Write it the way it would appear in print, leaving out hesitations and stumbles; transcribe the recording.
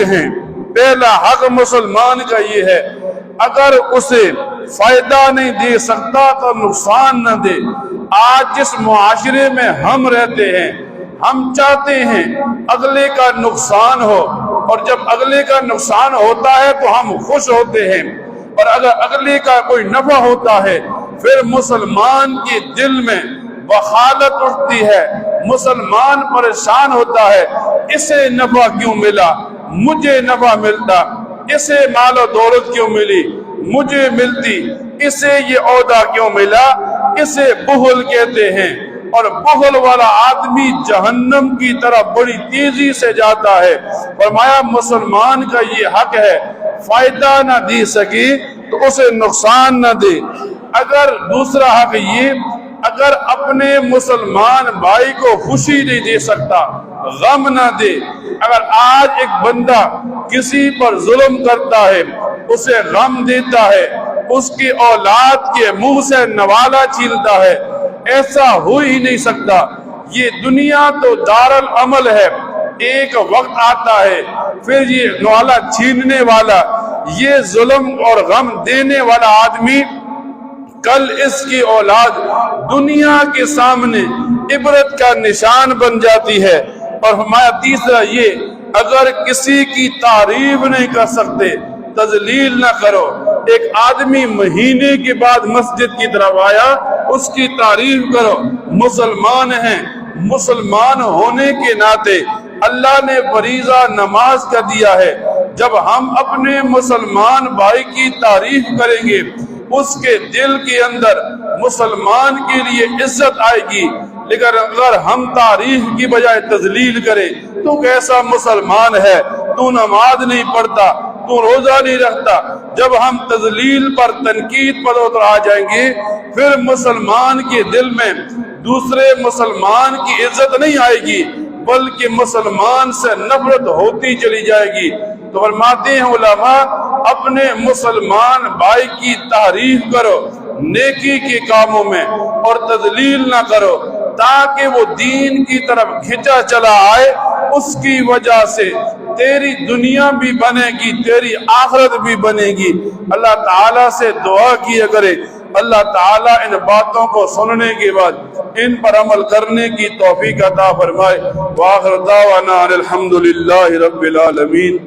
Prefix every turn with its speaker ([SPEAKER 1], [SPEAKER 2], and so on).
[SPEAKER 1] ہیں۔ پہلا حق مسلمان کا یہ ہے، اگر اسے فائدہ نہیں دے سکتا تو نقصان نہ دے۔ آج جس معاشرے میں ہم رہتے ہیں، ہم چاہتے ہیں اگلے کا نقصان ہو، اور جب اگلے کا نقصان ہوتا ہے تو ہم خوش ہوتے ہیں، اور اگر اگلے کا کوئی نفع ہوتا ہے پھر مسلمان کے دل میں بخالت اٹھتی ہے، مسلمان پریشان ہوتا ہے، اسے نفع کیوں ملا، مجھے نفع ملتا، اسے مال و دولت کیوں ملی، مجھے ملتی، اسے یہ عہدہ کیوں ملا۔ اسے بخل کہتے ہیں، اور بخل والا آدمی جہنم کی طرف بڑی تیزی سے جاتا ہے۔ فرمایا مسلمان کا یہ حق ہے، فائدہ نہ دی سکی تو اسے نقصان نہ دے۔ اگر دوسرا حق یہ، اگر اپنے مسلمان بھائی کو خوشی نہیں دے سکتا، غم نہ دے۔ اگر آج ایک بندہ کسی پر ظلم کرتا ہے، اسے غم دیتا ہے، اس کی اولاد کے منہ سے نوالا چھینتا ہے، ایسا ہو ہی نہیں سکتا۔ یہ دنیا تو دار العمل ہے، ایک وقت آتا ہے پھر یہ نوالا چھیننے والا، یہ ظلم اور غم دینے والا آدمی کل اس کی اولاد دنیا کے سامنے عبرت کا نشان بن جاتی ہے۔ اور ہمارا تیسرا یہ، اگر کسی کی تعریف نہیں کر سکتے تذلیل نہ کرو۔ ایک آدمی مہینے کے بعد مسجد کی طرف آیا، اس کی تعریف کرو۔ مسلمان ہیں، مسلمان ہونے کے ناطے اللہ نے فریضہ نماز کا دیا ہے۔ جب ہم اپنے مسلمان بھائی کی تعریف کریں گے، اس کے دل کے اندر مسلمان کے لیے عزت آئے گی۔ لیکن اگر ہم تعریف کی بجائے تذلیل کریں، تو کیسا مسلمان ہے، تو نماز نہیں پڑھتا، تو روزہ نہیں رکھتا۔ جب ہم تذلیل پر، تنقید پر اتر آ جائیں گے، پھر مسلمان کے دل میں دوسرے مسلمان کی عزت نہیں آئے گی، بلکہ مسلمان سے نفرت ہوتی چلی جائے گی۔ تو فرماتے ہیں علماء، اپنے مسلمان بھائی کی تعریف کرو نیکی کے کاموں میں، اور تذلیل نہ کرو، تاکہ وہ دین کی طرف کھنچا چلا آئے۔ اس کی وجہ سے تیری دنیا بھی بنے گی، تیری آخرت بھی بنے گی۔ اللہ تعالیٰ سے دعا کیا کرے، اللہ تعالیٰ ان باتوں کو سننے کے بعد ان پر عمل کرنے کی توفیق عطا فرمائے۔ وآخر دعوانا الحمدللہ رب العالمین۔